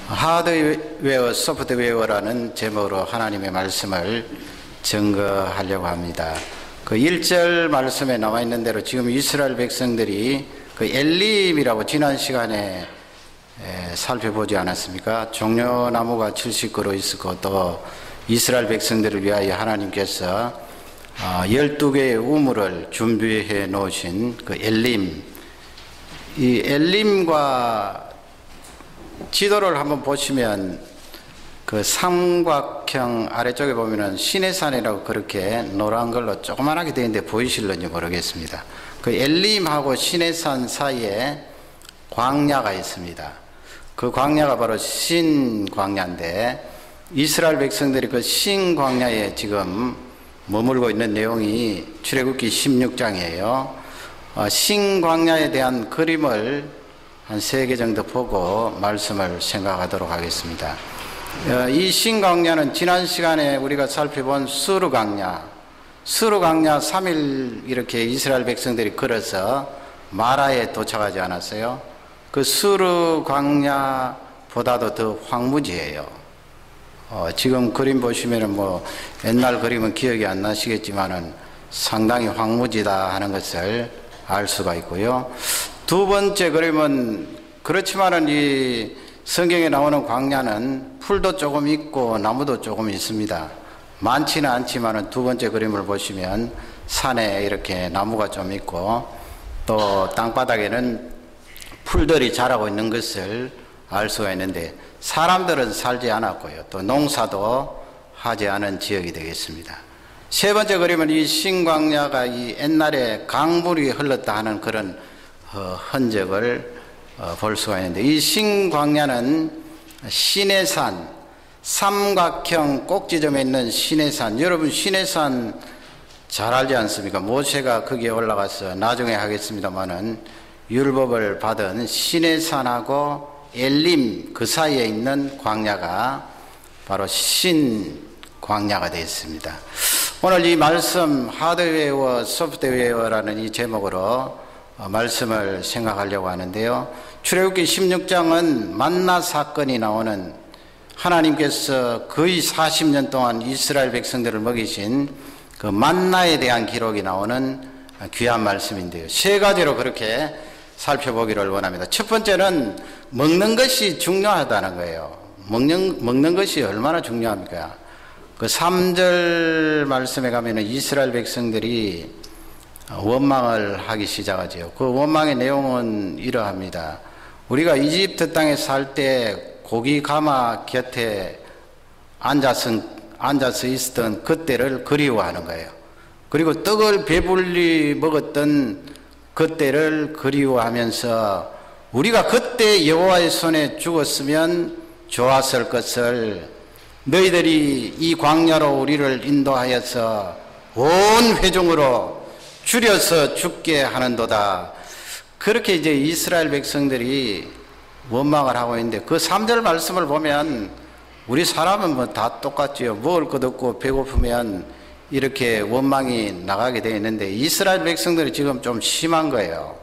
하드웨어, 소프트웨어라는 제목으로 하나님의 말씀을 증거하려고 합니다. 그 1절 말씀에 나와 있는 대로 지금 이스라엘 백성들이 그 엘림이라고 지난 시간에 살펴보지 않았습니까? 종려나무가 70그루 있었고, 또 이스라엘 백성들을 위하여 하나님께서 12개의 우물을 준비해 놓으신 그 엘림, 이 엘림과 지도를 한번 보시면 그 삼각형 아래쪽에 보면은 시내산이라고 그렇게 노란 걸로 조그만하게 되어 있는데 보이실런지 모르겠습니다. 그 엘림하고 시내산 사이에 광야가 있습니다. 그 광야가 바로 신광야인데, 이스라엘 백성들이 그 신광야에 지금 머물고 있는 내용이 출애굽기 16장이에요. 신광야에 대한 그림을 한 3개 정도 보고 말씀을 생각하도록 하겠습니다. 이 신광야는 지난 시간에 우리가 살펴본 수르광야 3일 이렇게 이스라엘 백성들이 걸어서 마라에 도착하지 않았어요? 그 수르광야보다도 더 황무지예요. 지금 그림 보시면은 뭐 옛날 그림은 기억이 안 나시겠지만은 상당히 황무지다 하는 것을 알 수가 있고요. 두 번째 그림은, 그렇지만은 이 성경에 나오는 광야는 풀도 조금 있고 나무도 조금 있습니다. 많지는 않지만은 두 번째 그림을 보시면 산에 이렇게 나무가 좀 있고, 또 땅바닥에는 풀들이 자라고 있는 것을 알 수가 있는데, 사람들은 살지 않았고요. 또 농사도 하지 않은 지역이 되겠습니다. 세 번째 그림은 이 신광야가 이 옛날에 강물이 흘렀다 하는 그런 흔적을 볼 수가 있는데, 이 신광야는 시내산, 삼각형 꼭지점에 있는 시내산, 여러분 시내산 잘 알지 않습니까? 모세가 거기에 올라가서 나중에 하겠습니다마는 율법을 받은 시내산하고 엘림 그 사이에 있는 광야가 바로 신광야가 되어 있습니다. 오늘 이 말씀 하드웨어, 소프트웨어라는 이 제목으로 말씀을 생각하려고 하는데요. 출애굽기 16장은 만나 사건이 나오는, 하나님께서 거의 40년 동안 이스라엘 백성들을 먹이신 그 만나에 대한 기록이 나오는 귀한 말씀인데요. 3가지로 그렇게 살펴보기를 원합니다. 첫 번째는 먹는 것이 중요하다는 거예요. 먹는 것이 얼마나 중요합니까? 그 3절 말씀에 가면은 이스라엘 백성들이 원망을 하기 시작하죠. 그 원망의 내용은 이러합니다. 우리가 이집트 땅에 살 때 고기 가마 곁에 앉아서 있었던 그때를 그리워하는 거예요. 그리고 떡을 배불리 먹었던 그때를 그리워하면서 우리가 그때 여호와의 손에 죽었으면 좋았을 것을 너희들이 이 광야로 우리를 인도하여서 온 회중으로 줄여서 죽게 하는도다. 그렇게 이제 이스라엘 백성들이 원망을 하고 있는데, 그 3절 말씀을 보면 우리 사람은 뭐 다 똑같지요. 먹을 것 없고 배고프면 이렇게 원망이 나가게 되어 있는데, 이스라엘 백성들이 지금 좀 심한 거예요.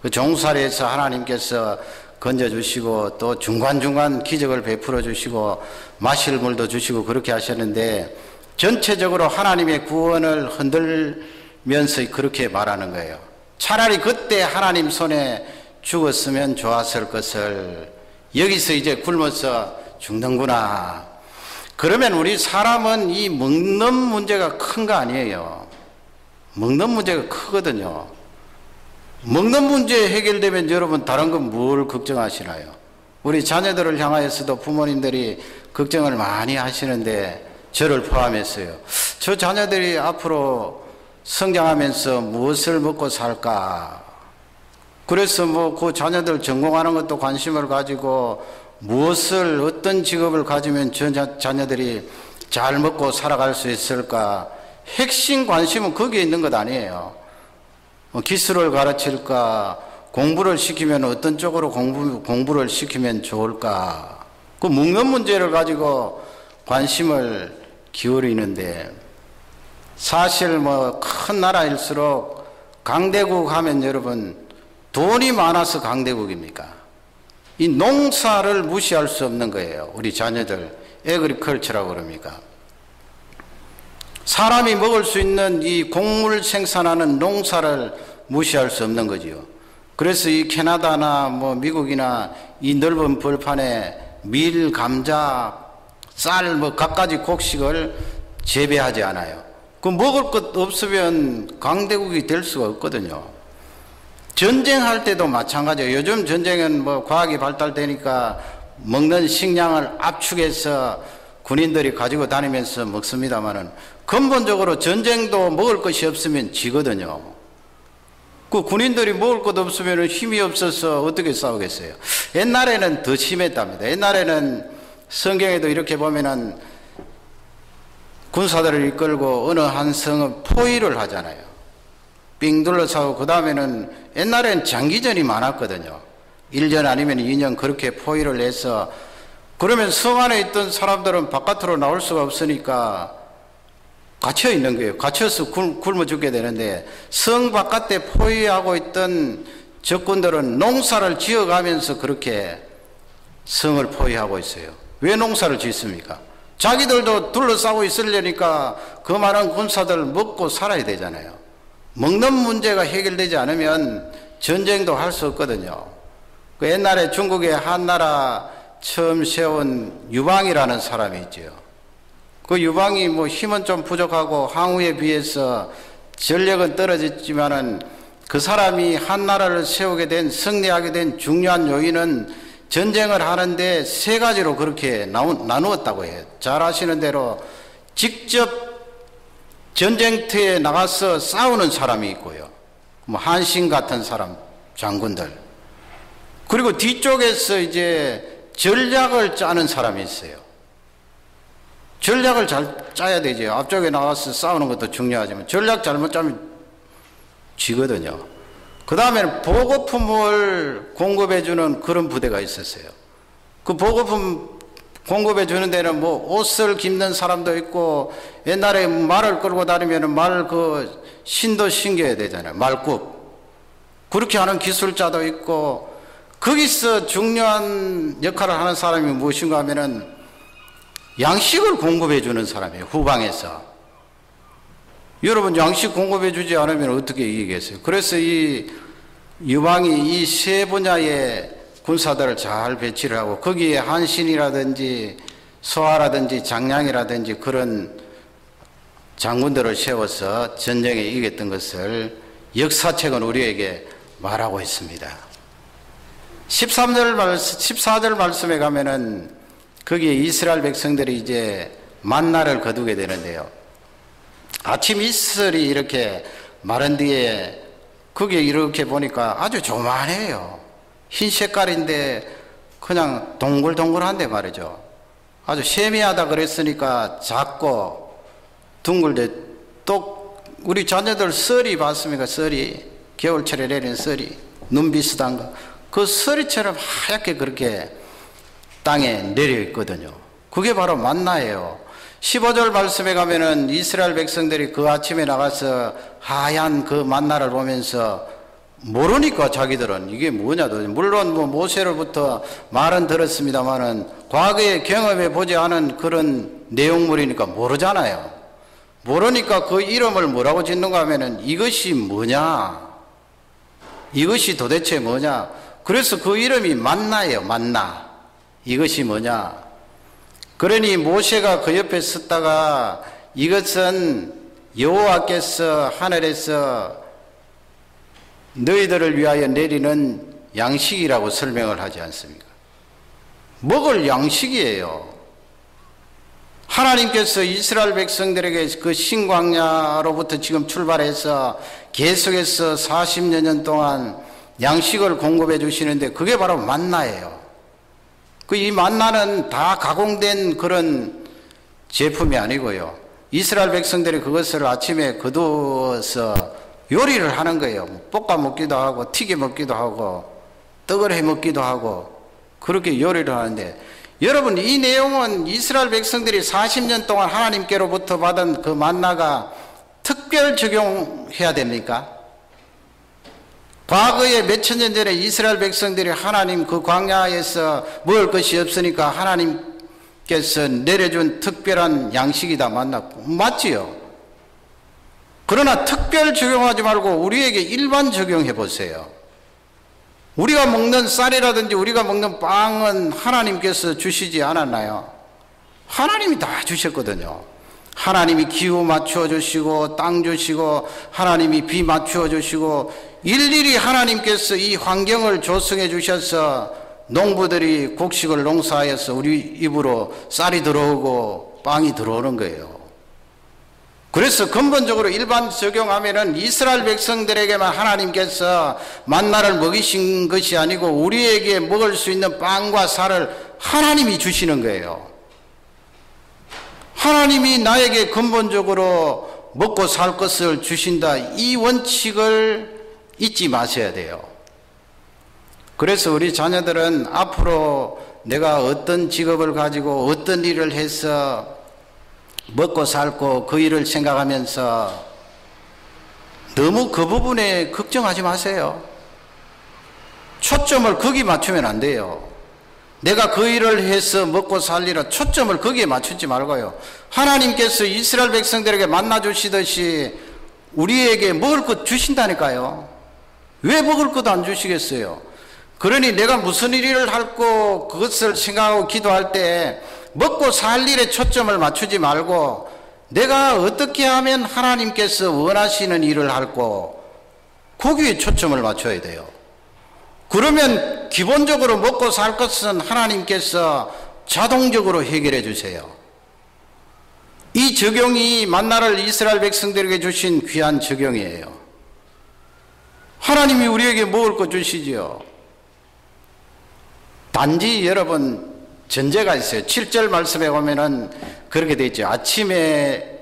그 종살이에서 하나님께서 건져주시고 또 중간중간 기적을 베풀어 주시고 마실 물도 주시고 그렇게 하셨는데, 전체적으로 하나님의 구원을 흔들면서 그렇게 말하는 거예요. 차라리 그때 하나님 손에 죽었으면 좋았을 것을, 여기서 이제 굶어서 죽는구나. 그러면 우리 사람은 이 먹는 문제가 큰 거 아니에요. 먹는 문제가 크거든요. 먹는 문제 해결되면 여러분 다른 건 뭘 걱정하시나요? 우리 자녀들을 향하여서도 부모님들이 걱정을 많이 하시는데, 저를 포함해서요. 저 자녀들이 앞으로 성장하면서 무엇을 먹고 살까? 그래서 뭐 그 자녀들 전공하는 것도 관심을 가지고, 무엇을, 어떤 직업을 가지면 저 자녀들이 잘 먹고 살아갈 수 있을까? 핵심 관심은 거기에 있는 것 아니에요. 기술을 가르칠까? 공부를 시키면 어떤 쪽으로 공부를 시키면 좋을까? 그 먹는 문제를 가지고 관심을 기울이는데, 사실 뭐 큰 나라일수록 강대국 하면 여러분 돈이 많아서 강대국입니까? 이 농사를 무시할 수 없는 거예요. 우리 자녀들 에그리컬처라고 그럽니까? 사람이 먹을 수 있는 이 곡물 생산하는 농사를 무시할 수 없는 거지요. 그래서 이 캐나다나 뭐 미국이나 이 넓은 벌판에 밀, 감자, 쌀 뭐 갖가지 곡식을 재배하지 않아요. 그 먹을 것 없으면 강대국이 될 수가 없거든요. 전쟁할 때도 마찬가지예요. 요즘 전쟁은 뭐 과학이 발달되니까 먹는 식량을 압축해서 군인들이 가지고 다니면서 먹습니다만은 근본적으로 전쟁도 먹을 것이 없으면 지거든요. 그 군인들이 먹을 것 없으면 힘이 없어서 어떻게 싸우겠어요? 옛날에는 더 심했답니다. 옛날에는 성경에도 이렇게 보면은 군사들을 이끌고 어느 한 성은 포위를 하잖아요. 삥 둘러싸고 그 다음에는 옛날에는 장기전이 많았거든요. 1년 아니면 2년 그렇게 포위를 해서 그러면 성 안에 있던 사람들은 바깥으로 나올 수가 없으니까 갇혀 있는 거예요. 갇혀서 굶어 죽게 되는데 성 바깥에 포위하고 있던 적군들은 농사를 지어가면서 그렇게 성을 포위하고 있어요. 왜 농사를 짓습니까? 자기들도 둘러싸고 있으려니까 그 많은 군사들 먹고 살아야 되잖아요. 먹는 문제가 해결되지 않으면 전쟁도 할 수 없거든요. 그 옛날에 중국의 한나라 처음 세운 유방이라는 사람이 있죠. 그 유방이 뭐 힘은 좀 부족하고 항우에 비해서 전력은 떨어졌지만은 그 사람이 한나라를 세우게 된, 승리하게 된 중요한 요인은 전쟁을 하는데 세 가지로 그렇게 나누었다고 해요. 잘 아시는 대로 직접 전쟁터에 나가서 싸우는 사람이 있고요. 뭐 한신 같은 사람, 장군들. 그리고 뒤쪽에서 이제 전략을 짜는 사람이 있어요. 전략을 잘 짜야 되죠. 앞쪽에 나가서 싸우는 것도 중요하지만 전략 잘못 짜면 지거든요. 그 다음에는 보급품을 공급해주는 그런 부대가 있었어요. 그 보급품 공급해주는 데는 뭐 옷을 깁는 사람도 있고 옛날에 말을 끌고 다니면 말 그 신도 신겨야 되잖아요. 말굽. 그렇게 하는 기술자도 있고 거기서 중요한 역할을 하는 사람이 무엇인가 하면은 양식을 공급해 주는 사람이에요. 후방에서. 여러분 양식 공급해 주지 않으면 어떻게 이기겠어요? 그래서 이 유방이 이 세 분야의 군사들을 잘 배치를 하고 거기에 한신이라든지 소하라든지 장량이라든지 그런 장군들을 세워서 전쟁에 이겼던 것을 역사책은 우리에게 말하고 있습니다. 14절 말씀에 가면은 거기에 이스라엘 백성들이 이제 만나를 거두게 되는데요. 아침 이슬이 이렇게 마른 뒤에 거기에 이렇게 보니까 아주 조만해요. 흰 색깔인데 그냥 동글동글한데 말이죠. 아주 세미하다 그랬으니까 작고 둥글데 또 우리 자녀들 썰이 봤습니까? 썰이 겨울철에 내리는 썰이 눈 비슷한 거 그 썰이처럼 하얗게 그렇게 땅에 내려 있거든요. 그게 바로 만나예요. 15절 말씀에 가면은 이스라엘 백성들이 그 아침에 나가서 하얀 그 만나를 보면서 모르니까 자기들은 이게 뭐냐. 물론 뭐 모세로부터 말은 들었습니다만은 과거에 경험해 보지 않은 그런 내용물이니까 모르잖아요. 모르니까 그 이름을 뭐라고 짓는가 하면은 이것이 뭐냐. 이것이 도대체 뭐냐. 그래서 그 이름이 만나예요. 만나. 이것이 뭐냐. 그러니 모세가 그 옆에 섰다가 이것은 여호와께서 하늘에서 너희들을 위하여 내리는 양식이라고 설명을 하지 않습니까? 먹을 양식이에요. 하나님께서 이스라엘 백성들에게 그 신광야로부터 지금 출발해서 계속해서 40여 년 동안 양식을 공급해 주시는데 그게 바로 만나예요. 이 만나는 다 가공된 그런 제품이 아니고요. 이스라엘 백성들이 그것을 아침에 거두어서 요리를 하는 거예요. 볶아 먹기도 하고 튀겨 먹기도 하고 떡을 해 먹기도 하고 그렇게 요리를 하는데 여러분 이 내용은 이스라엘 백성들이 40년 동안 하나님께로부터 받은 그 만나가 특별 적용해야 됩니까? 과거에 몇천 년 전에 이스라엘 백성들이 하나님 그 광야에서 먹을 것이 없으니까 하나님께서 내려준 특별한 양식이다 만났고 맞지요? 그러나 특별 적용하지 말고 우리에게 일반 적용해 보세요. 우리가 먹는 쌀이라든지 우리가 먹는 빵은 하나님께서 주시지 않았나요? 하나님이 다 주셨거든요. 하나님이 기후 맞추어 주시고 땅 주시고 하나님이 비 맞추어 주시고 일일이 하나님께서 이 환경을 조성해 주셔서 농부들이 곡식을 농사해서 우리 입으로 쌀이 들어오고 빵이 들어오는 거예요. 그래서 근본적으로 일반 적용하면은 이스라엘 백성들에게만 하나님께서 만나를 먹이신 것이 아니고 우리에게 먹을 수 있는 빵과 쌀을 하나님이 주시는 거예요. 하나님이 나에게 근본적으로 먹고 살 것을 주신다. 이 원칙을 잊지 마셔야 돼요. 그래서 우리 자녀들은 앞으로 내가 어떤 직업을 가지고 어떤 일을 해서 먹고 살고 그 일을 생각하면서 너무 그 부분에 걱정하지 마세요. 초점을 거기 맞추면 안 돼요. 내가 그 일을 해서 먹고 살리라 초점을 거기에 맞추지 말고요. 하나님께서 이스라엘 백성들에게 만나 주시듯이 우리에게 먹을 것 주신다니까요. 왜 먹을 것 안 주시겠어요? 그러니 내가 무슨 일을 할고 그것을 생각하고 기도할 때 먹고 살 일에 초점을 맞추지 말고 내가 어떻게 하면 하나님께서 원하시는 일을 할고 거기에 초점을 맞춰야 돼요. 그러면 기본적으로 먹고 살 것은 하나님께서 자동적으로 해결해 주세요. 이 적용이 만나를 이스라엘 백성들에게 주신 귀한 적용이에요. 하나님이 우리에게 먹을 것 주시지요. 단지 여러분 전제가 있어요. 7절 말씀에 보면은 그렇게 되어 있죠. 아침에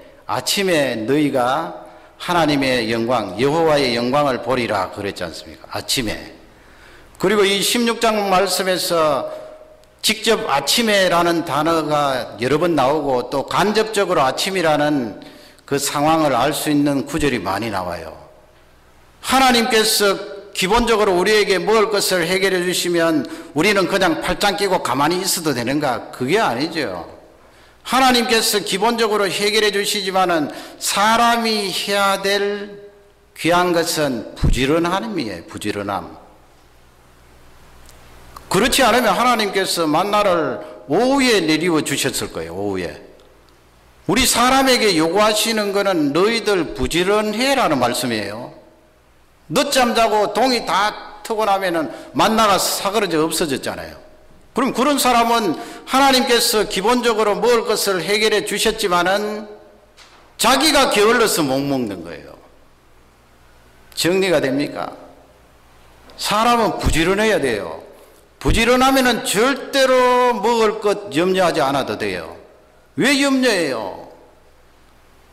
너희가 하나님의 영광, 여호와의 영광을 보리라 그랬지 않습니까? 아침에. 그리고 이 16장 말씀에서 직접 아침에라는 단어가 여러 번 나오고 또 간접적으로 아침이라는 그 상황을 알 수 있는 구절이 많이 나와요. 하나님께서 기본적으로 우리에게 먹을 것을 해결해 주시면 우리는 그냥 팔짱 끼고 가만히 있어도 되는가? 그게 아니죠. 하나님께서 기본적으로 해결해 주시지만은 사람이 해야 될 귀한 것은 부지런함이에요. 부지런함. 그렇지 않으면 하나님께서 만나를 오후에 내리워 주셨을 거예요. 오후에. 우리 사람에게 요구하시는 것은 너희들 부지런해라는 말씀이에요. 늦잠 자고 동이 다 트고 나면은 만나가 사그러져 없어졌잖아요. 그럼 그런 사람은 하나님께서 기본적으로 먹을 것을 해결해 주셨지만은 자기가 게을러서 못 먹는 거예요. 정리가 됩니까? 사람은 부지런해야 돼요. 부지런하면은 절대로 먹을 것 염려하지 않아도 돼요. 왜 염려해요?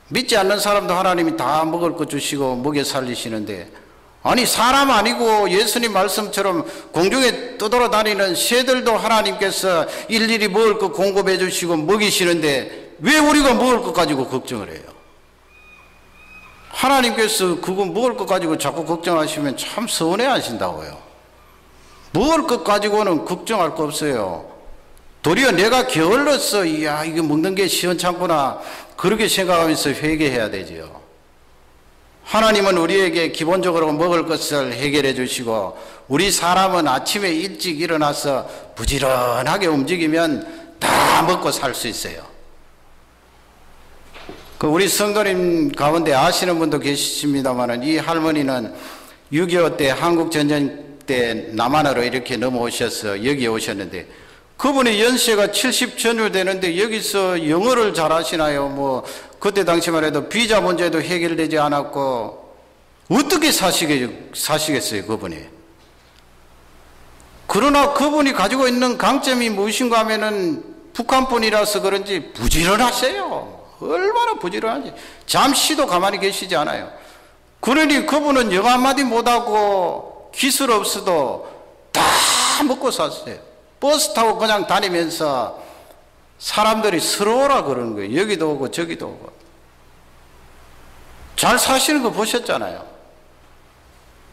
믿지 않는 사람도 하나님이 다 먹을 것 주시고 먹여 살리시는데 아니 사람 아니고 예수님 말씀처럼 공중에 떠돌아다니는 새들도 하나님께서 일일이 먹을 것 공급해 주시고 먹이시는데 왜 우리가 먹을 것 가지고 걱정을 해요? 하나님께서 그거 먹을 것 가지고 자꾸 걱정하시면 참 서운해 하신다고요. 먹을 것 가지고는 걱정할 거 없어요. 도리어 내가 게을러서 이야 이거 먹는 게 시원찮구나 그렇게 생각하면서 회개해야 되죠. 하나님은 우리에게 기본적으로 먹을 것을 해결해 주시고 우리 사람은 아침에 일찍 일어나서 부지런하게 움직이면 다 먹고 살 수 있어요. 우리 성도님 가운데 아시는 분도 계십니다만 이 할머니는 6.25 때 한국전쟁 때 남한으로 이렇게 넘어오셔서 여기 오셨는데 그분이 연세가 70 전후 되는데 여기서 영어를 잘 하시나요? 뭐 그때 당시만 해도 비자 문제도 해결되지 않았고 어떻게 사시겠어요 그분이? 그러나 그분이 가지고 있는 강점이 무엇인가 하면은 북한분이라서 그런지 부지런하세요. 얼마나 부지런한지 잠시도 가만히 계시지 않아요. 그러니 그분은 영어 한마디 못하고 기술 없어도 다 먹고 샀어요. 버스 타고 그냥 다니면서 사람들이 서러워라 그러는 거예요. 여기도 오고 저기도 오고. 잘 사시는 거 보셨잖아요.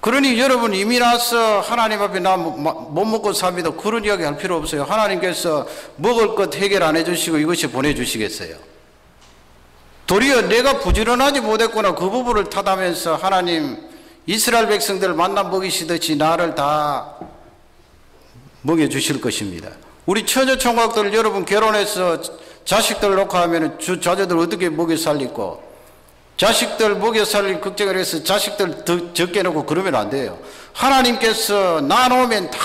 그러니 여러분 이미 나서 하나님 앞에 나 못 먹고 삽니다. 그런 이야기 할 필요 없어요. 하나님께서 먹을 것 해결 안 해주시고 이것이 보내주시겠어요. 도리어 내가 부지런하지 못했구나 그 부분을 탓하면서 하나님 이스라엘 백성들을 만나 먹이시듯이 나를 다 먹여주실 것입니다. 우리 처녀총각들 여러분 결혼해서 자식들 놓고 하면 주 자녀들 어떻게 먹여 살리고 자식들 먹여 살릴 걱정을 해서 자식들 더 적게 놓고 그러면 안 돼요. 하나님께서 나놓으면 다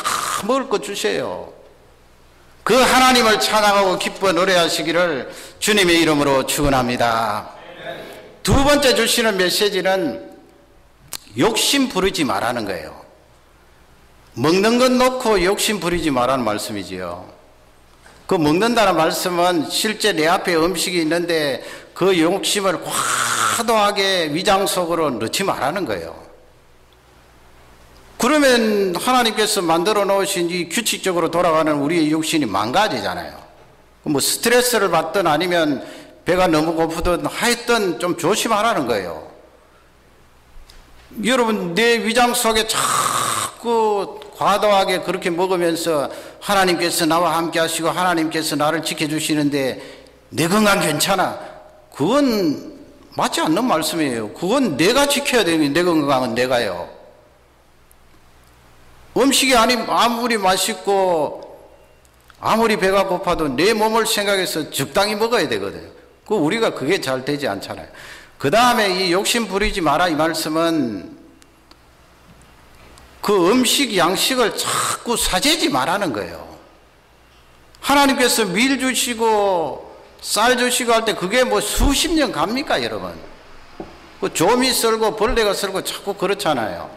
먹을 것 주세요. 그 하나님을 찬양하고 기뻐 노래하시기를 주님의 이름으로 축원합니다. 두 번째 주시는 메시지는 욕심 부리지 말라는 거예요. 먹는 것 놓고 욕심 부리지 말라는 말씀이지요. 그 먹는다는 말씀은 실제 내 앞에 음식이 있는데 그 욕심을 과도하게 위장 속으로 넣지 말라는 거예요. 그러면 하나님께서 만들어 놓으신 이 규칙적으로 돌아가는 우리의 육신이 망가지잖아요. 뭐 스트레스를 받든 아니면 배가 너무 고프든 하여튼 좀 조심하라는 거예요. 여러분 내 위장 속에 자꾸 과도하게 그렇게 먹으면서 하나님께서 나와 함께 하시고 하나님께서 나를 지켜주시는데 내 건강 괜찮아. 그건 맞지 않는 말씀이에요. 그건 내가 지켜야 되는 내 건강은 내가요. 음식이 아무리 맛있고 아무리 배가 고파도 내 몸을 생각해서 적당히 먹어야 되거든요. 우리가 그게 잘 되지 않잖아요. 그 다음에 이 욕심 부리지 마라 이 말씀은 그 음식 양식을 자꾸 사재지 말라는 거예요. 하나님께서 밀 주시고 쌀 주시고 할 때 그게 뭐 수십 년 갑니까 여러분? 그 조미 썰고 벌레가 썰고 자꾸 그렇잖아요.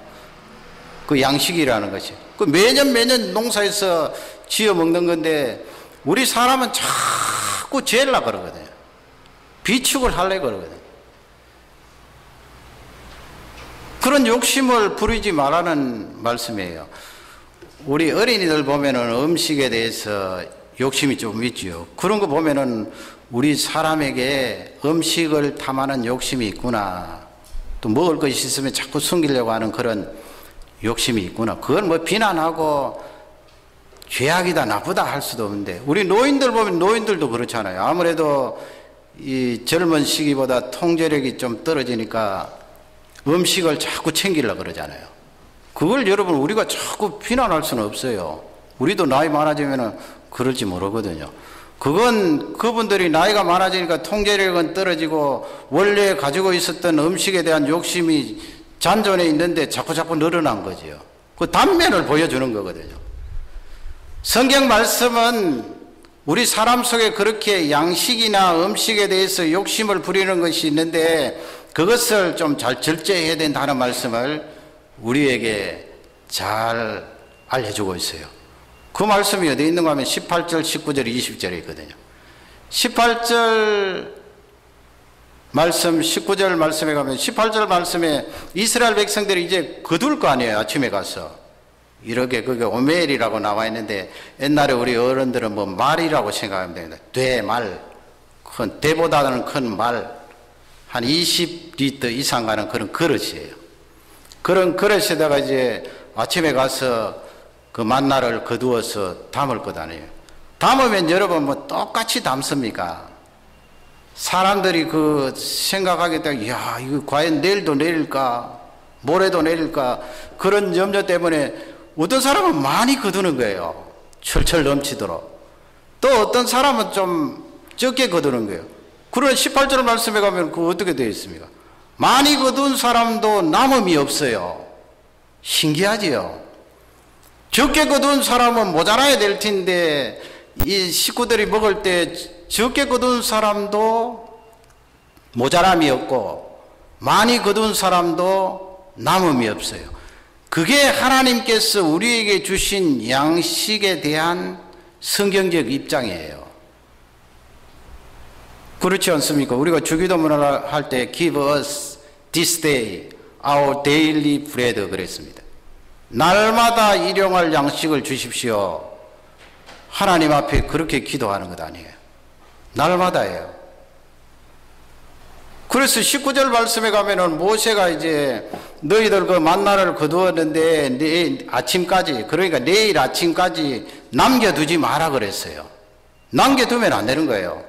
그 양식이라는 것이. 그 매년 농사에서 지어 먹는 건데 우리 사람은 자꾸 재려고 그러거든요. 비축을 하려고 그러거든요. 그런 욕심을 부리지 말라는 말씀이에요. 우리 어린이들 보면은 음식에 대해서 욕심이 좀 있지요. 그런 거 보면은 우리 사람에게 음식을 탐하는 욕심이 있구나. 또 먹을 것이 있으면 자꾸 숨기려고 하는 그런 욕심이 있구나. 그걸 뭐 비난하고 죄악이다 나쁘다 할 수도 없는데 우리 노인들 보면 노인들도 그렇잖아요. 아무래도 이 젊은 시기보다 통제력이 좀 떨어지니까 음식을 자꾸 챙기려고 그러잖아요. 그걸 여러분 우리가 자꾸 비난할 수는 없어요. 우리도 나이 많아지면 그럴지 모르거든요. 그건 그분들이 나이가 많아지니까 통제력은 떨어지고 원래 가지고 있었던 음식에 대한 욕심이 잔존해 있는데 자꾸 늘어난 거지요. 그 단면을 보여주는 거거든요. 성경 말씀은 우리 사람 속에 그렇게 양식이나 음식에 대해서 욕심을 부리는 것이 있는데 그것을 좀 잘 절제해야 된다는 말씀을 우리에게 잘 알려주고 있어요. 그 말씀이 어디 있는가 하면 18절, 19절, 20절에 있거든요. 18절 말씀, 19절 말씀에 가면 18절 말씀에 이스라엘 백성들이 이제 거둘 거 아니에요. 아침에 가서. 이렇게 그게 오멜이라고 나와 있는데 옛날에 우리 어른들은 뭐 말이라고 생각하면 됩니다. 돼, 말. 큰, 대보다는 큰 말. 한 20리터 이상 가는 그런 그릇이에요. 그런 그릇에다가 이제 아침에 가서 그 만나를 거두어서 담을 것 아니에요. 담으면 여러분 뭐 똑같이 담습니까? 사람들이 그 생각하겠다. 야, 이거 과연 내일도 내릴까? 모레도 내릴까? 그런 염려 때문에 어떤 사람은 많이 거두는 거예요. 철철 넘치도록. 또 어떤 사람은 좀 적게 거두는 거예요. 그런 18절 말씀에 가면 그거 어떻게 되어 있습니까? 많이 거둔 사람도 남음이 없어요. 신기하지요? 적게 거둔 사람은 모자라야 될 텐데 이 식구들이 먹을 때 적게 거둔 사람도 모자람이 없고 많이 거둔 사람도 남음이 없어요. 그게 하나님께서 우리에게 주신 양식에 대한 성경적 입장이에요. 그렇지 않습니까? 우리가 주기도문을 할 때 Give us this day our daily bread 그랬습니다. 날마다 일용할 양식을 주십시오. 하나님 앞에 그렇게 기도하는 것 아니에요. 날마다예요. 그래서 19절 말씀에 가면은 모세가 이제 너희들 그 만나를 거두었는데 내일 아침까지, 그러니까 내일 아침까지 남겨두지 마라 그랬어요. 남겨두면 안 되는 거예요.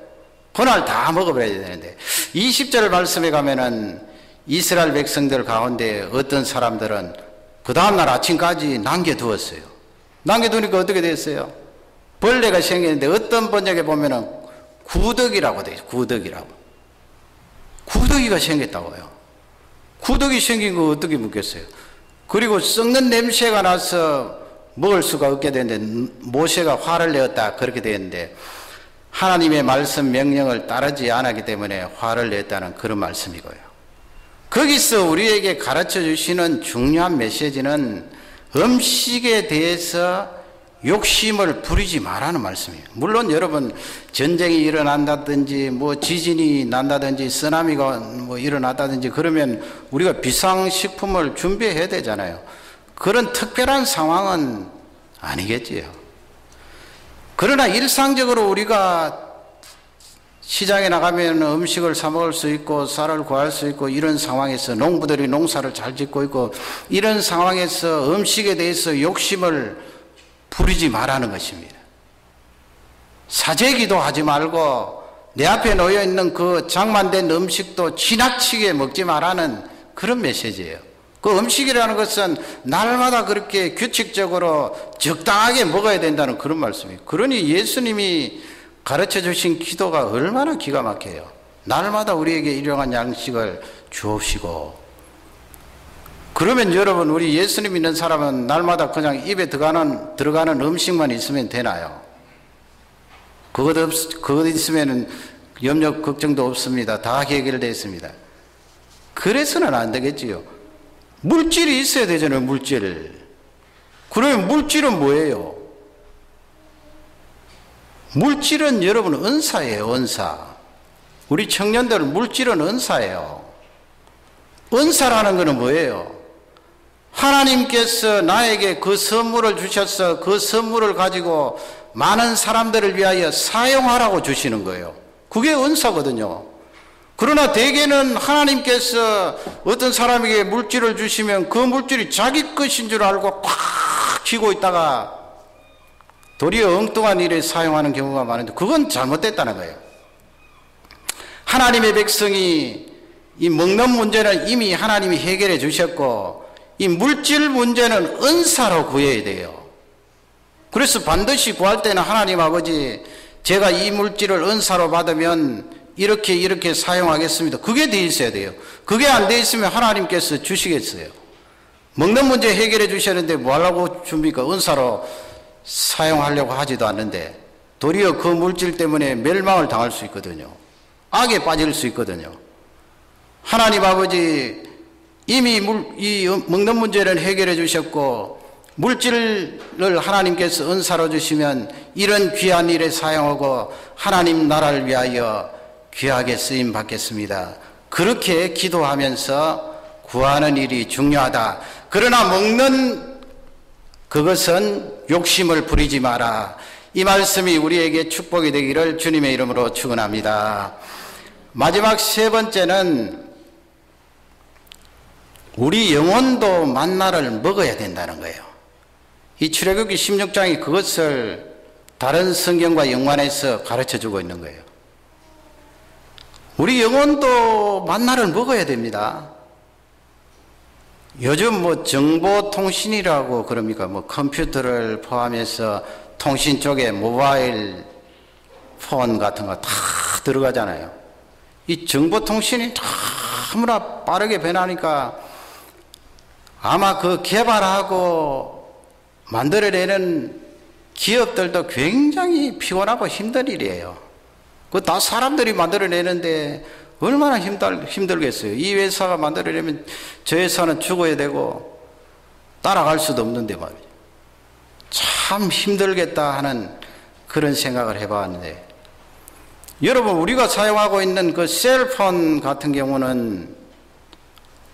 그날 다 먹어버려야 되는데, 20절 말씀에 가면은 이스라엘 백성들 가운데 어떤 사람들은 그 다음날 아침까지 남겨두었어요. 남겨두니까 어떻게 됐어요? 벌레가 생겼는데 어떤 번역에 보면은 구더기라고 돼 있어요. 구더기라고. 구더기가 생겼다고요. 구더기 생긴 거 어떻게 먹겠어요? 그리고 썩는 냄새가 나서 먹을 수가 없게 되는데 모세가 화를 내었다 그렇게 되는데, 하나님의 말씀 명령을 따르지 않았기 때문에 화를 냈다는 그런 말씀이고요. 거기서 우리에게 가르쳐 주시는 중요한 메시지는 음식에 대해서 욕심을 부리지 말라는 말씀이에요. 물론 여러분 전쟁이 일어난다든지 뭐 지진이 난다든지 쓰나미가 뭐 일어났다든지 그러면 우리가 비상식품을 준비해야 되잖아요. 그런 특별한 상황은 아니겠지요. 그러나 일상적으로 우리가 시장에 나가면 음식을 사 먹을 수 있고 쌀을 구할 수 있고, 이런 상황에서 농부들이 농사를 잘 짓고 있고, 이런 상황에서 음식에 대해서 욕심을 부리지 말라는 것입니다. 사재기도 하지 말고 내 앞에 놓여 있는 그 장만된 음식도 지나치게 먹지 말라는 그런 메시지예요. 그 음식이라는 것은 날마다 그렇게 규칙적으로 적당하게 먹어야 된다는 그런 말씀이에요. 그러니 예수님이 가르쳐 주신 기도가 얼마나 기가 막혀요. 날마다 우리에게 일용할 양식을 주옵시고. 그러면 여러분, 우리 예수님 믿는 사람은 날마다 그냥 입에 들어가는 음식만 있으면 되나요? 그것 있으면 염려 걱정도 없습니다. 다 해결되어 있습니다. 그래서는 안 되겠지요. 물질이 있어야 되잖아요. 물질. 그러면 물질은 뭐예요? 물질은 여러분 은사예요. 은사. 우리 청년들 물질은 은사예요. 은사라는 것은 뭐예요? 하나님께서 나에게 그 선물을 주셔서 그 선물을 가지고 많은 사람들을 위하여 사용하라고 주시는 거예요. 그게 은사거든요. 그러나 대개는 하나님께서 어떤 사람에게 물질을 주시면 그 물질이 자기 것인 줄 알고 꽉 쥐고 있다가 도리어 엉뚱한 일에 사용하는 경우가 많은데, 그건 잘못됐다는 거예요. 하나님의 백성이 이 먹는 문제는 이미 하나님이 해결해 주셨고, 이 물질 문제는 은사로 구해야 돼요. 그래서 반드시 구할 때는 하나님 아버지, 제가 이 물질을 은사로 받으면 이렇게 사용하겠습니다. 그게 돼 있어야 돼요. 그게 안 돼 있으면 하나님께서 주시겠어요? 먹는 문제 해결해 주셨는데 뭐 하려고 줍니까? 은사로 사용하려고 하지도 않는데 도리어 그 물질 때문에 멸망을 당할 수 있거든요. 악에 빠질 수 있거든요. 하나님 아버지, 이미 이 먹는 문제를 해결해 주셨고 물질을 하나님께서 은사로 주시면 이런 귀한 일에 사용하고 하나님 나라를 위하여 귀하게 쓰임 받겠습니다. 그렇게 기도하면서 구하는 일이 중요하다. 그러나 먹는 그것은 욕심을 부리지 마라. 이 말씀이 우리에게 축복이 되기를 주님의 이름으로 축원합니다. 마지막 세 번째는 우리 영혼도 만나를 먹어야 된다는 거예요. 이 출애굽기 16장이 그것을 다른 성경과 연관해서 가르쳐주고 있는 거예요. 우리 영혼도 만나를 먹어야 됩니다. 요즘 뭐 정보통신이라고 그럽니까? 뭐 컴퓨터를 포함해서 통신 쪽에 모바일 폰 같은 거 다 들어가잖아요. 이 정보통신이 너무나 빠르게 변하니까 아마 그 개발하고 만들어내는 기업들도 굉장히 피곤하고 힘든 일이에요. 그거 다 사람들이 만들어내는데 얼마나 힘들겠어요. 이 회사가 만들어내면 저 회사는 죽어야 되고 따라갈 수도 없는데 말이죠. 참 힘들겠다 하는 그런 생각을 해봤는데, 여러분, 우리가 사용하고 있는 그 셀폰 같은 경우는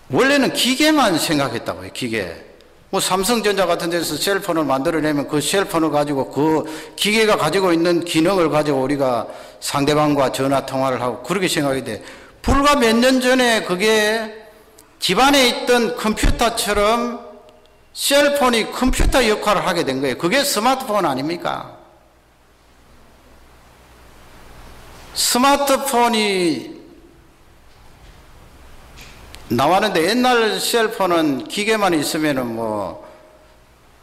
원래는 기계만 생각했다고요. 기계. 뭐 삼성전자 같은 데서 셀폰을 만들어내면 그 셀폰을 가지고 그 기계가 가지고 있는 기능을 가지고 우리가 상대방과 전화 통화를 하고 그렇게 생각했는데, 불과 몇 년 전에 그게 집안에 있던 컴퓨터처럼 셀폰이 컴퓨터 역할을 하게 된 거예요. 그게 스마트폰 아닙니까? 스마트폰이 나왔는데 옛날 셀폰은 기계만 있으면은 뭐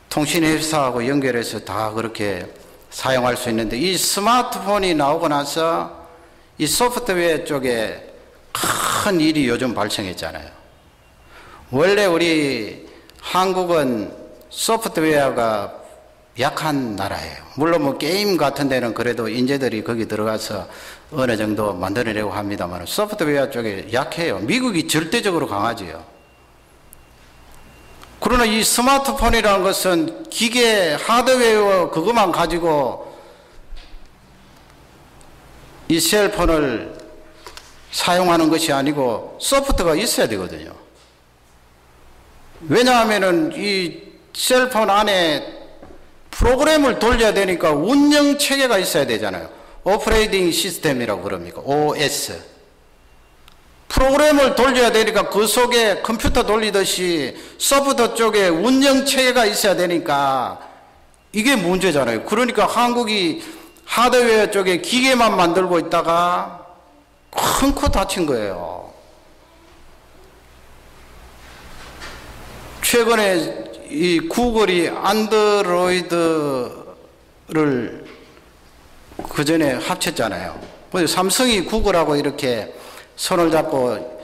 통신회사하고 연결해서 다 그렇게 사용할 수 있는데 이 스마트폰이 나오고 나서 이 소프트웨어 쪽에 큰 일이 요즘 발생했잖아요. 원래 우리 한국은 소프트웨어가 약한 나라예요. 물론 뭐 게임 같은 데는 그래도 인재들이 거기 들어가서 어느 정도 만들어내고 합니다만 소프트웨어 쪽에 약해요. 미국이 절대적으로 강하지요. 그러나 이 스마트폰이라는 것은 기계 하드웨어 그것만 가지고 이 셀폰을 사용하는 것이 아니고 소프트가 있어야 되거든요. 왜냐하면은 이 셀폰 안에 프로그램을 돌려야 되니까 운영 체계가 있어야 되잖아요. 오퍼레이팅 시스템이라고 그럽니까? OS. 프로그램을 돌려야 되니까 그 속에 컴퓨터 돌리듯이 소프트 쪽에 운영 체계가 있어야 되니까 이게 문제잖아요. 그러니까 한국이 하드웨어 쪽에 기계만 만들고 있다가 큰 코 다친 거예요. 최근에 이 구글이 안드로이드를 그 전에 합쳤잖아요. 삼성이 구글하고 이렇게 손을 잡고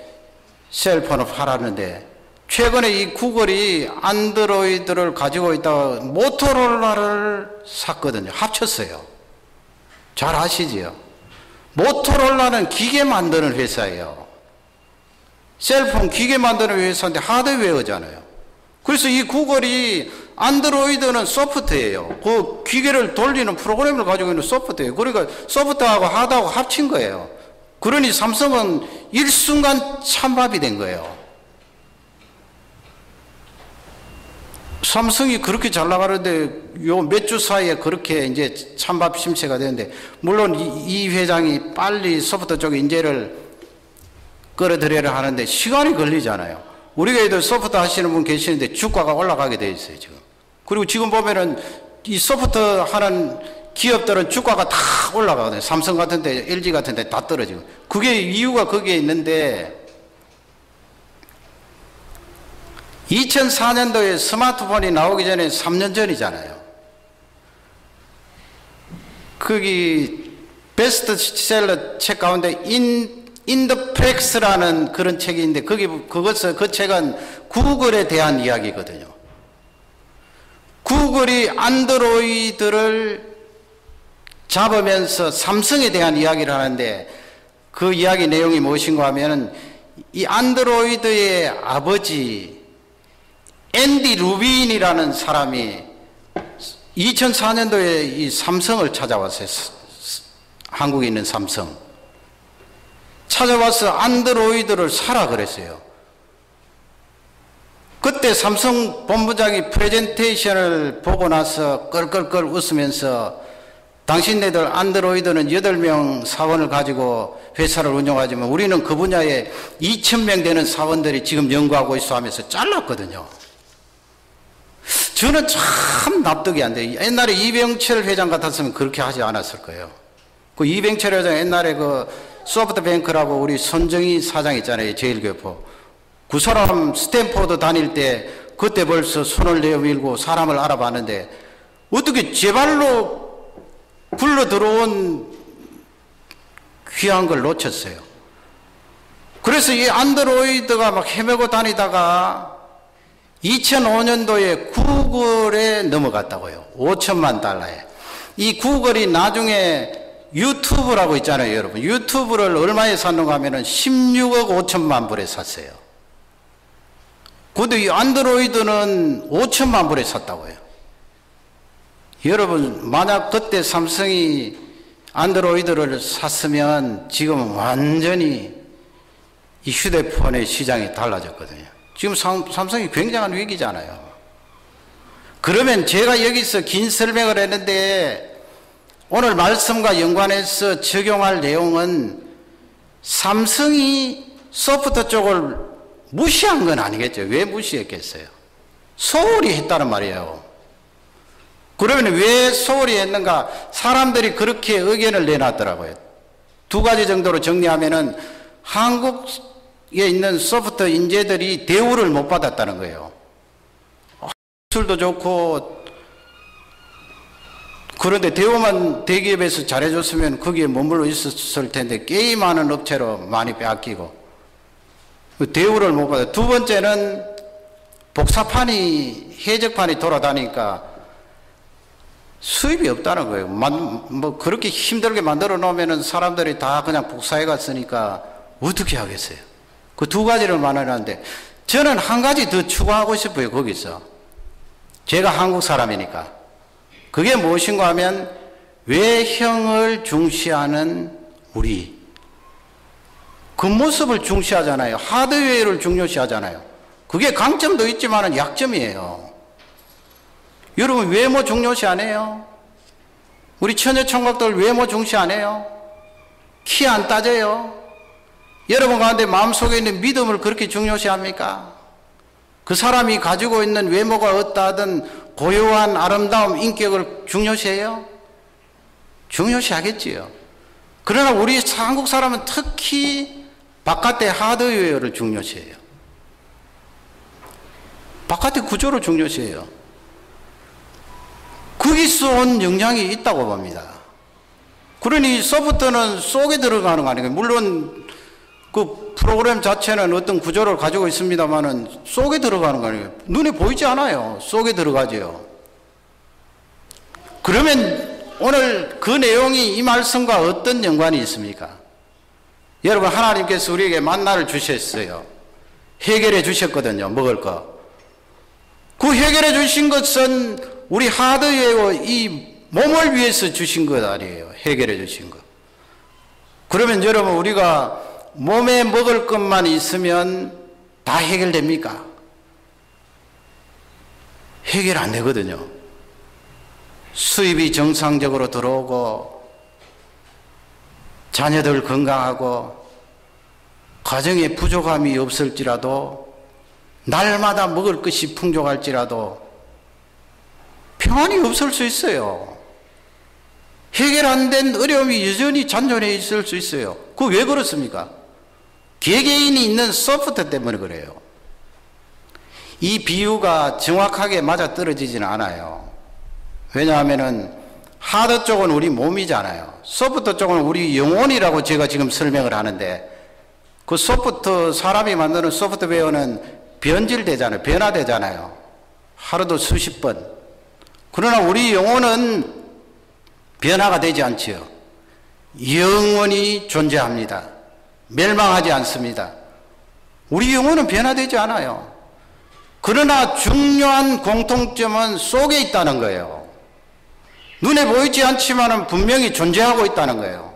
셀폰을 팔았는데 최근에 이 구글이 안드로이드를 가지고 있다가 모토로라를 샀거든요. 합쳤어요. 잘 아시지요? 모토로라는 기계 만드는 회사예요. 셀폰 기계 만드는 회사인데 하드웨어잖아요. 그래서 이 구글이 안드로이드는 소프트예요. 그 기계를 돌리는 프로그램을 가지고 있는 소프트예요. 그러니까 소프트하고 하드하고 합친 거예요. 그러니 삼성은 일순간 찬밥이 된 거예요. 삼성이 그렇게 잘 나가는데 요 몇 주 사이에 그렇게 이제 찬밥 심세가 되는데 물론 이 회장이 빨리 소프트 쪽에 인재를 끌어들여야 하는데 시간이 걸리잖아요. 우리가 애들 소프트 하시는 분 계시는데 주가가 올라가게 돼 있어요, 지금. 그리고 지금 보면은 이 소프트 하는 기업들은 주가가 다 올라가거든요. 삼성 같은 데, LG 같은 데 다 떨어지고. 그게 이유가 거기에 있는데 2004년도에 스마트폰이 나오기 전에 3년 전이잖아요. 거기 베스트셀러 책 가운데 인더팩스라는 그런 책이 있는데 그 책은 구글에 대한 이야기거든요. 구글이 안드로이드를 잡으면서 삼성에 대한 이야기를 하는데 그 이야기 내용이 무엇인가 하면은 이 안드로이드의 아버지 앤디 루빈이라는 사람이 2004년도에 이 삼성을 찾아왔어요. 한국에 있는 삼성. 찾아와서 안드로이드를 사라 그랬어요. 그때 삼성 본부장이 프레젠테이션을 보고 나서 껄껄껄 웃으면서 당신네들 안드로이드는 8명 사원을 가지고 회사를 운영하지만 우리는 그 분야에 2,000명 되는 사원들이 지금 연구하고 있어 하면서 잘랐거든요. 저는 참 납득이 안 돼요. 옛날에 이병철 회장 같았으면 그렇게 하지 않았을 거예요. 그 이병철 회장 옛날에 그 소프트뱅크라고 우리 손정희 사장 있잖아요. 제일교포. 그 사람 스탠포드 다닐 때 그때 벌써 손을 내밀고 사람을 알아봤는데 어떻게 제 발로 굴러 들어온 귀한 걸 놓쳤어요. 그래서 이 안드로이드가 막 헤매고 다니다가 2005년도에 구글에 넘어갔다고요. 5천만 달러에. 이 구글이 나중에 유튜브라고 있잖아요, 여러분. 유튜브를 얼마에 샀는가 하면은 16억 5천만 불에 샀어요. 근데 이 안드로이드는 5천만 불에 샀다고요. 여러분, 만약 그때 삼성이 안드로이드를 샀으면 지금 완전히 이 휴대폰의 시장이 달라졌거든요. 지금 삼성이 굉장한 위기잖아요. 그러면 제가 여기서 긴 설명을 했는데 오늘 말씀과 연관해서 적용할 내용은 삼성이 소프트 쪽을 무시한 건 아니겠죠. 왜 무시했겠어요? 소홀히 했다는 말이에요. 그러면 왜 소홀히 했는가? 사람들이 그렇게 의견을 내놨더라고요. 두 가지 정도로 정리하면은 한국에 있는 소프트 인재들이 대우를 못 받았다는 거예요. 기술도 좋고, 그런데 대우만 대기업에서 잘해줬으면 거기에 머물러 있었을 텐데 게임하는 업체로 많이 빼앗기고 대우를 못 받아요. 두 번째는 복사판이 해적판이 돌아다니니까 수입이 없다는 거예요. 뭐 그렇게 힘들게 만들어 놓으면 사람들이 다 그냥 복사해 갔으니까 어떻게 하겠어요? 그 두 가지를 말하는데 저는 한 가지 더 추가하고 싶어요. 거기서 제가 한국 사람이니까 그게 무엇인가 하면 외형을 중시하는 우리 그 모습을 중시하잖아요. 하드웨어를 중요시하잖아요. 그게 강점도 있지만 약점이에요. 여러분 외모 중요시 안 해요? 우리 처녀총각들 외모 중시 안 해요? 키 안 따져요? 여러분 가운데 마음속에 있는 믿음을 그렇게 중요시합니까? 그 사람이 가지고 있는 외모가 어떠하든 고요한 아름다움, 인격을 중요시해요? 중요시하겠지요. 그러나 우리 한국 사람은 특히 바깥의 하드웨어를 중요시해요. 바깥의 구조를 중요시해요. 거기서 온 영향이 있다고 봅니다. 그러니 소프트는 속에 들어가는 거 아니에요. 물론 그 프로그램 자체는 어떤 구조를 가지고 있습니다만은 속에 들어가는 거 아니에요. 눈에 보이지 않아요. 속에 들어가죠. 그러면 오늘 그 내용이 이 말씀과 어떤 연관이 있습니까? 여러분 하나님께서 우리에게 만나를 주셨어요. 해결해 주셨거든요. 먹을 거. 그 해결해 주신 것은 우리 하드웨어 이 몸을 위해서 주신 것 아니에요. 해결해 주신 것. 그러면 여러분 우리가 몸에 먹을 것만 있으면 다 해결됩니까? 해결 안 되거든요. 수입이 정상적으로 들어오고 자녀들 건강하고 가정에 부족함이 없을지라도 날마다 먹을 것이 풍족할지라도 평안이 없을 수 있어요. 해결 안 된 어려움이 여전히 잔존해 있을 수 있어요. 그거 왜 그렇습니까? 개개인이 있는 소프트 때문에 그래요. 이 비유가 정확하게 맞아떨어지지는 않아요. 왜냐하면은 하드 쪽은 우리 몸이잖아요. 소프트 쪽은 우리 영혼이라고 제가 지금 설명을 하는데 그 소프트 사람이 만드는 소프트웨어는 변질되잖아요. 변화되잖아요. 하루도 수십 번. 그러나 우리 영혼은 변화가 되지 않지요. 영원히 존재합니다. 멸망하지 않습니다. 우리 영혼은 변화되지 않아요. 그러나 중요한 공통점은 속에 있다는 거예요. 눈에 보이지 않지만 분명히 존재하고 있다는 거예요.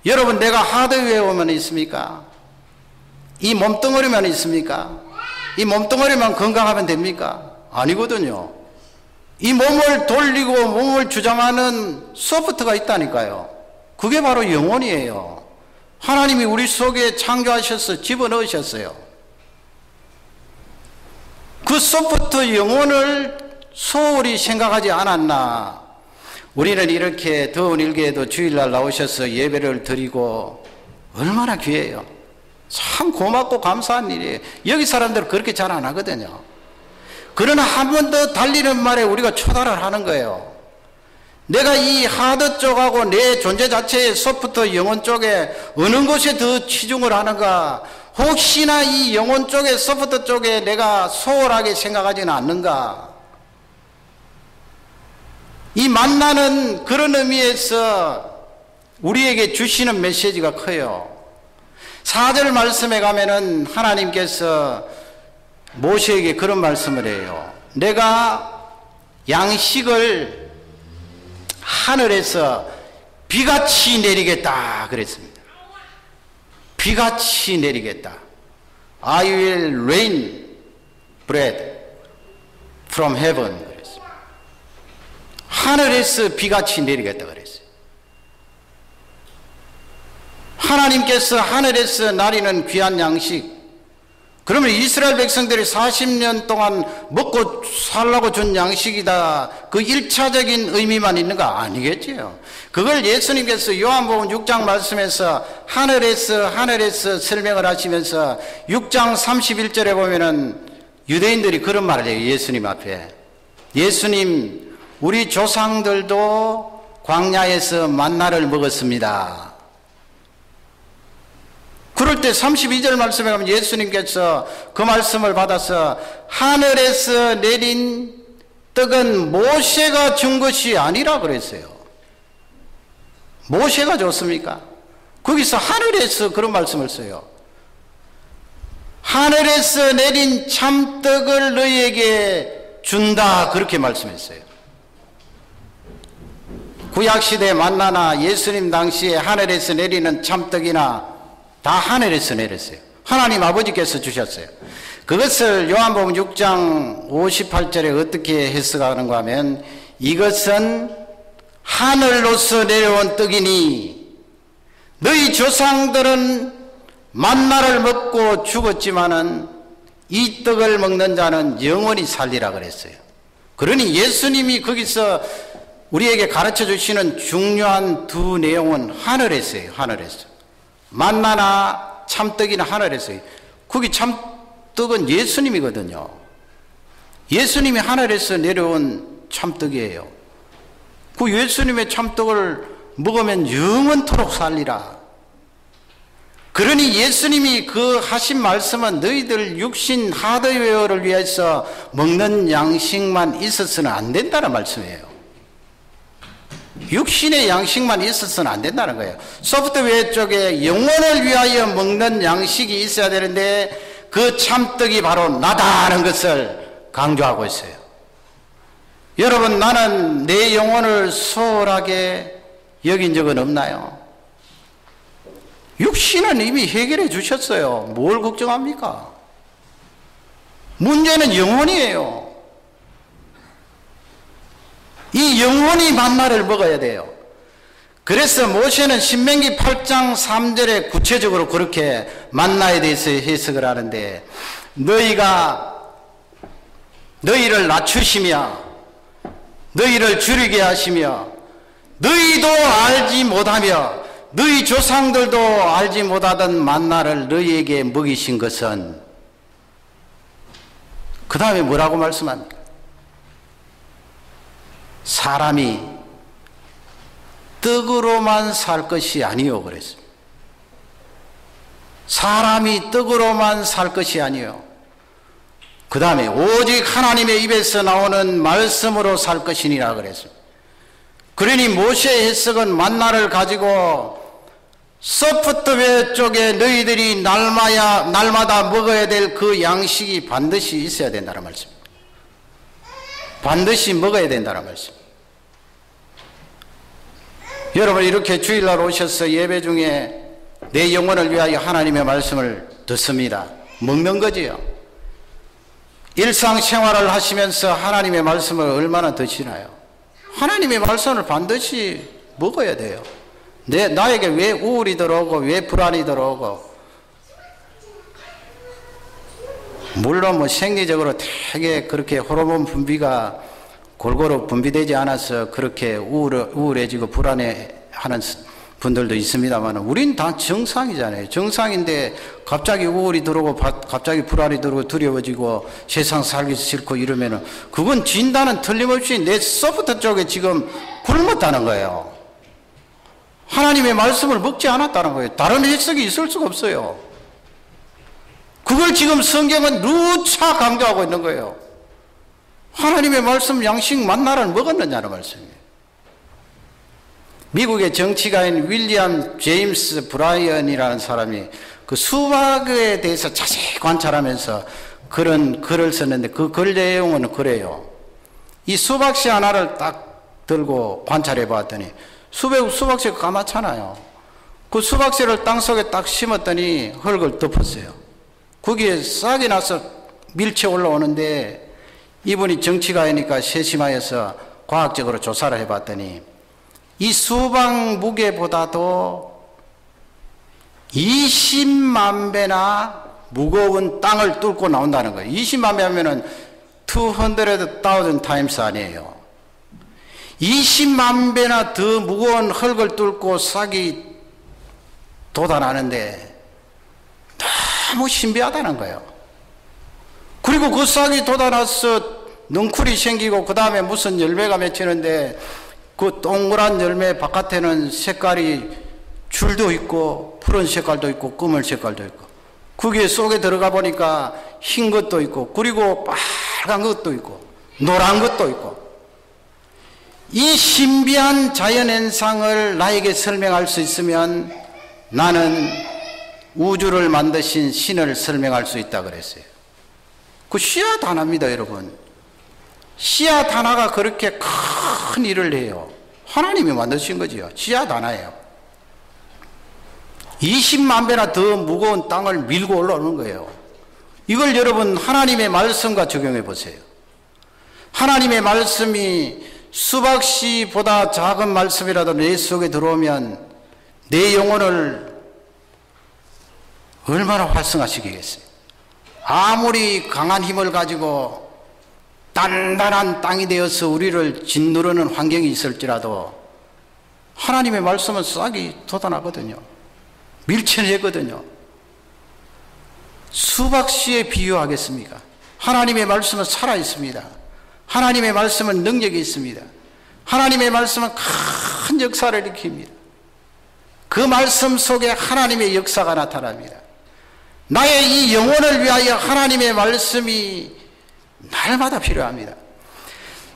여러분 내가 하드웨어만 있습니까? 이 몸뚱어리만 있습니까? 이 몸뚱어리만 건강하면 됩니까? 아니거든요. 이 몸을 돌리고 몸을 주장하는 소프트가 있다니까요. 그게 바로 영혼이에요. 하나님이 우리 속에 창조하셔서 집어넣으셨어요. 그 소프트 영혼을 소홀히 생각하지 않았나. 우리는 이렇게 더운 일기에도 주일날 나오셔서 예배를 드리고 얼마나 귀해요. 참 고맙고 감사한 일이에요. 여기 사람들은 그렇게 잘 안 하거든요. 그러나 한 번 더 달리는 말에 우리가 초달을 하는 거예요. 내가 이 하드 쪽하고 내 존재 자체의 소프트 영혼 쪽에 어느 곳에 더 치중을 하는가? 혹시나 이 영혼 쪽에 소프트 쪽에 내가 소홀하게 생각하지는 않는가? 이 만나는 그런 의미에서 우리에게 주시는 메시지가 커요. 4절 말씀에 가면은 하나님께서 모세에게 그런 말씀을 해요. 내가 양식을 하늘에서 비같이 내리겠다 그랬습니다. 비같이 내리겠다. I will rain bread from heaven 그랬습니다. 하늘에서 비같이 내리겠다 그랬어요. 하나님께서 하늘에서 나리는 귀한 양식, 그러면 이스라엘 백성들이 40년 동안 먹고 살라고 준 양식이다, 그 1차적인 의미만 있는 거 아니겠지요. 그걸 예수님께서 요한복음 6장 말씀에서 하늘에서 설명을 하시면서 6장 31절에 보면은 유대인들이 그런 말을 해요. 예수님 앞에, 예수님, 우리 조상들도 광야에서 만나를 먹었습니다. 그럴 때 32절 말씀에 가면 예수님께서 그 말씀을 받아서 하늘에서 내린 떡은 모세가 준 것이 아니라 그랬어요. 모세가 줬습니까? 거기서 하늘에서 그런 말씀을 써요. 하늘에서 내린 참떡을 너희에게 준다, 그렇게 말씀했어요. 구약시대 만나나 예수님 당시에 하늘에서 내리는 참떡이나 다 하늘에서 내렸어요. 하나님 아버지께서 주셨어요. 그것을 요한복음 6장 58절에 어떻게 해석하는가 하면, 이것은 하늘로서 내려온 떡이니 너희 조상들은 만나를 먹고 죽었지만은 이 떡을 먹는 자는 영원히 살리라 그랬어요. 그러니 예수님이 거기서 우리에게 가르쳐 주시는 중요한 두 내용은 하늘에서요. 하늘에서. 만나나 참떡이나 하늘에서요. 거기 참떡은 예수님이거든요. 예수님이 하늘에서 내려온 참떡이에요. 그 예수님의 참떡을 먹으면 영원토록 살리라. 그러니 예수님이 그 하신 말씀은 너희들 육신 하드웨어를 위해서 먹는 양식만 있어서는 안 된다는 말씀이에요. 육신의 양식만 있어서는 안 된다는 거예요. 소프트웨어 쪽에 영혼을 위하여 먹는 양식이 있어야 되는데 그 참떡이 바로 나다는 것을 강조하고 있어요. 여러분, 나는 내 영혼을 소홀하게 여긴 적은 없나요? 육신은 이미 해결해 주셨어요. 뭘 걱정합니까? 문제는 영혼이에요. 이 영혼이 만나를 먹어야 돼요. 그래서 모세는 신명기 8장 3절에 구체적으로 그렇게 만나에 대해서 해석을 하는데, 너희를 낮추시며 너희를 줄이게 하시며 너희도 알지 못하며 너희 조상들도 알지 못하던 만나를 너희에게 먹이신 것은, 그 다음에 뭐라고 말씀합니까? 사람이 떡으로만 살 것이 아니요 그랬습니다. 사람이 떡으로만 살 것이 아니요, 그 다음에 오직 하나님의 입에서 나오는 말씀으로 살 것이니라 그랬습니다. 그러니 모세의 해석은 만나를 가지고 소프트웨어 쪽에 너희들이 날마다 먹어야 될 그 양식이 반드시 있어야 된다는 말씀입니다. 반드시 먹어야 된다는 말씀. 여러분, 이렇게 주일날 오셔서 예배 중에 내 영혼을 위하여 하나님의 말씀을 듣습니다. 먹는 거지요. 일상생활을 하시면서 하나님의 말씀을 얼마나 드시나요? 하나님의 말씀을 반드시 먹어야 돼요. 나에게 왜 우울이 들어오고 왜 불안이 들어오고, 물론 뭐 생리적으로 되게 그렇게 호르몬 분비가 골고루 분비되지 않아서 그렇게 우울해지고 불안해하는 분들도 있습니다만, 우린 다 정상이잖아요. 정상인데 갑자기 우울이 들어오고 갑자기 불안이 들어오고 두려워지고 세상 살기 싫고 이러면은, 그건 진단은 틀림없이 내 소프트 쪽에 지금 굶었다는 거예요. 하나님의 말씀을 먹지 않았다는 거예요. 다른 해석이 있을 수가 없어요. 그걸 지금 성경은 누차 강조하고 있는 거예요. 하나님의 말씀 양식 만나를 먹었느냐는 말씀이에요. 미국의 정치가인 윌리엄 제임스 브라이언이라는 사람이 그 수박에 대해서 자세히 관찰하면서 그런 글을 썼는데, 그 글 내용은 그래요. 이 수박씨 하나를 딱 들고 관찰해 봤더니 수박씨가 까맣잖아요. 그 수박씨를 땅속에 딱 심었더니 흙을 덮었어요. 거기에 싹이 나서 밀쳐 올라오는데, 이분이 정치가이니까 세심하여서 과학적으로 조사를 해봤더니 이 수박 무게보다도 20만 배나 무거운 땅을 뚫고 나온다는 거예요. 20만 배 하면은 200,000 times 아니에요. 20만 배나 더 무거운 흙을 뚫고 싹이 돋아나는데 너무 신비하다는 거예요. 그리고 그 싹이 돋아나서 넝쿨이 생기고 그 다음에 무슨 열매가 맺히는데 그 동그란 열매 바깥에는 색깔이 줄도 있고 푸른 색깔도 있고 검은 색깔도 있고 거기에 속에 들어가 보니까 흰 것도 있고 그리고 빨간 것도 있고 노란 것도 있고 이 신비한 자연현상을 나에게 설명할 수 있으면 나는 우주를 만드신 신을 설명할 수 있다 그랬어요. 그 씨앗 하나입니다, 여러분. 씨앗 하나가 그렇게 큰 일을 해요. 하나님이 만드신 거지요. 씨앗 하나예요. 20만 배나 더 무거운 땅을 밀고 올라오는 거예요. 이걸 여러분 하나님의 말씀과 적용해 보세요. 하나님의 말씀이 수박씨보다 작은 말씀이라도 내 속에 들어오면 내 영혼을 얼마나 활성화시키겠어요. 아무리 강한 힘을 가지고 단단한 땅이 되어서 우리를 짓누르는 환경이 있을지라도 하나님의 말씀은 싹이 돋아나거든요. 밀쳐내거든요. 수박씨에 비유하겠습니까? 하나님의 말씀은 살아있습니다. 하나님의 말씀은 능력이 있습니다. 하나님의 말씀은 큰 역사를 일으킵니다. 그 말씀 속에 하나님의 역사가 나타납니다. 나의 이 영혼을 위하여 하나님의 말씀이 날마다 필요합니다.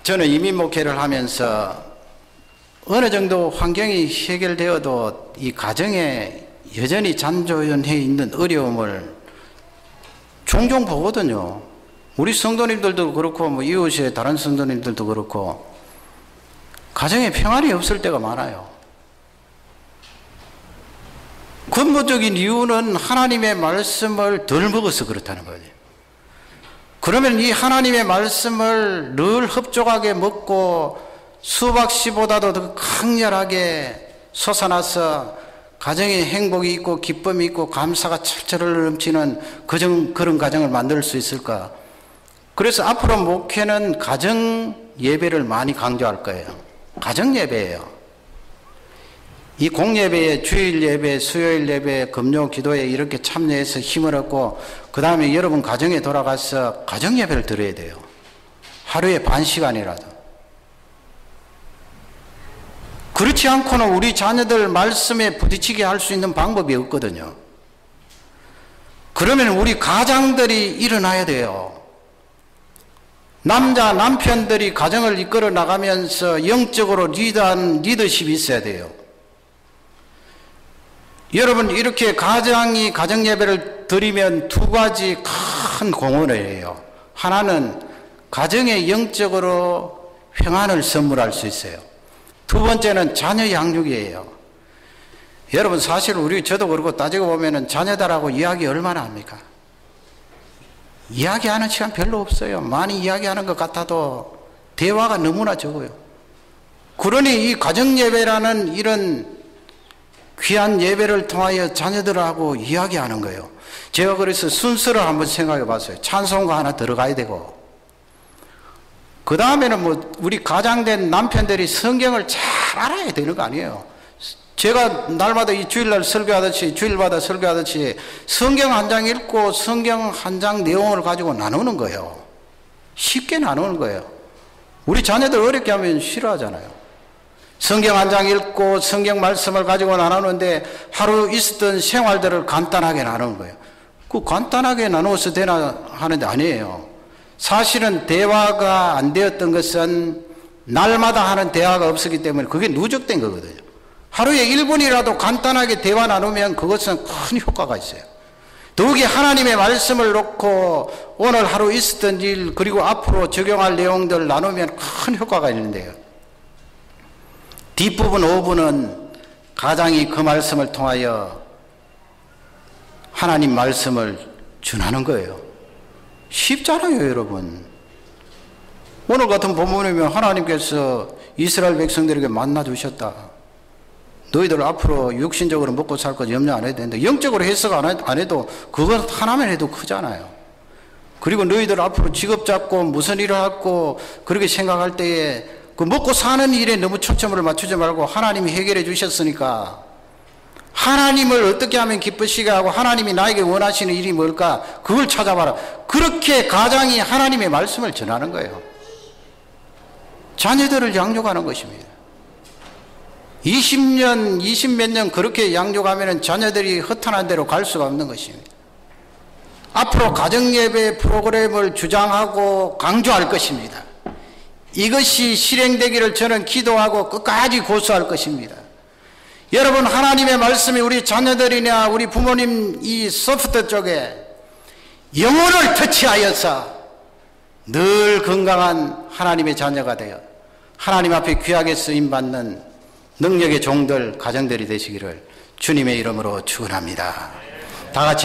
저는 이민 목회를 하면서 어느 정도 환경이 해결되어도 이 가정에 여전히 잔존해 있는 어려움을 종종 보거든요. 우리 성도님들도 그렇고 뭐 이웃의 다른 성도님들도 그렇고 가정에 평안이 없을 때가 많아요. 근본적인 이유는 하나님의 말씀을 덜 먹어서 그렇다는 거예요. 그러면 이 하나님의 말씀을 늘 흡족하게 먹고 수박씨보다도 더 강렬하게 솟아나서 가정에 행복이 있고 기쁨이 있고 감사가 철철 넘치는 그런 가정을 만들 수 있을까? 그래서 앞으로 목회는 가정 예배를 많이 강조할 거예요. 가정 예배예요. 이 공예배에 주일 예배, 수요일 예배, 금요 기도에 이렇게 참여해서 힘을 얻고 그 다음에 여러분 가정에 돌아가서 가정 예배를 드려야 돼요. 하루에 반 시간이라도. 그렇지 않고는 우리 자녀들 말씀에 부딪히게 할 수 있는 방법이 없거든요. 그러면 우리 가장들이 일어나야 돼요. 남편들이 가정을 이끌어 나가면서 영적으로 리드하는 리더십이 있어야 돼요. 여러분 이렇게 가정이 가정 예배를 드리면 두 가지 큰 공헌을 해요. 하나는 가정에 영적으로 평안을 선물할 수 있어요. 두 번째는 자녀 양육이에요. 여러분 사실 저도 그렇고 따지고 보면은 자녀들하고 이야기 얼마나 합니까? 이야기하는 시간 별로 없어요. 많이 이야기하는 것 같아도 대화가 너무나 적어요. 그러니 이 가정 예배라는 이런 귀한 예배를 통하여 자녀들하고 이야기하는 거예요. 제가 그래서 순서를 한번 생각해 봤어요. 찬송가 하나 들어가야 되고 그 다음에는 뭐 우리 가장된 남편들이 성경을 잘 알아야 되는 거 아니에요. 제가 날마다 이 주일날 설교하듯이 주일마다 설교하듯이 성경 한 장 읽고 성경 한 장 내용을 가지고 나누는 거예요. 쉽게 나누는 거예요. 우리 자녀들 어렵게 하면 싫어하잖아요. 성경 한 장 읽고 성경 말씀을 가지고 나누는데 하루 있었던 생활들을 간단하게 나누는 거예요. 그 간단하게 나누어서 되나 하는데 아니에요. 사실은 대화가 안 되었던 것은 날마다 하는 대화가 없었기 때문에 그게 누적된 거거든요. 하루에 1분이라도 간단하게 대화 나누면 그것은 큰 효과가 있어요. 더욱이 하나님의 말씀을 놓고 오늘 하루 있었던 일 그리고 앞으로 적용할 내용들 나누면 큰 효과가 있는데요. 뒷부분 5분은 가장이 그 말씀을 통하여 하나님 말씀을 전하는 거예요. 쉽잖아요, 여러분. 오늘 같은 본문이면 하나님께서 이스라엘 백성들에게 만나 주셨다. 너희들 앞으로 육신적으로 먹고 살 것 염려 안 해도 되는데 영적으로 해석 안 해도 그것 하나만 해도 크잖아요. 그리고 너희들 앞으로 직업 잡고 무슨 일을 하고 그렇게 생각할 때에 그 먹고 사는 일에 너무 초점을 맞추지 말고 하나님이 해결해 주셨으니까 하나님을 어떻게 하면 기쁘시게 하고 하나님이 나에게 원하시는 일이 뭘까 그걸 찾아봐라. 그렇게 가장이 하나님의 말씀을 전하는 거예요. 자녀들을 양육하는 것입니다. 20년, 20몇 년 그렇게 양육하면 자녀들이 허탄한 대로 갈 수가 없는 것입니다. 앞으로 가정예배 프로그램을 주장하고 강조할 것입니다. 이것이 실행되기를 저는 기도하고 끝까지 고수할 것입니다. 여러분, 하나님의 말씀이 우리 자녀들이나 우리 부모님 이 소프트 쪽에 영혼을 터치하여서 늘 건강한 하나님의 자녀가 되어 하나님 앞에 귀하게 쓰임받는 능력의 종들, 가정들이 되시기를 주님의 이름으로 축원합니다. 다 같이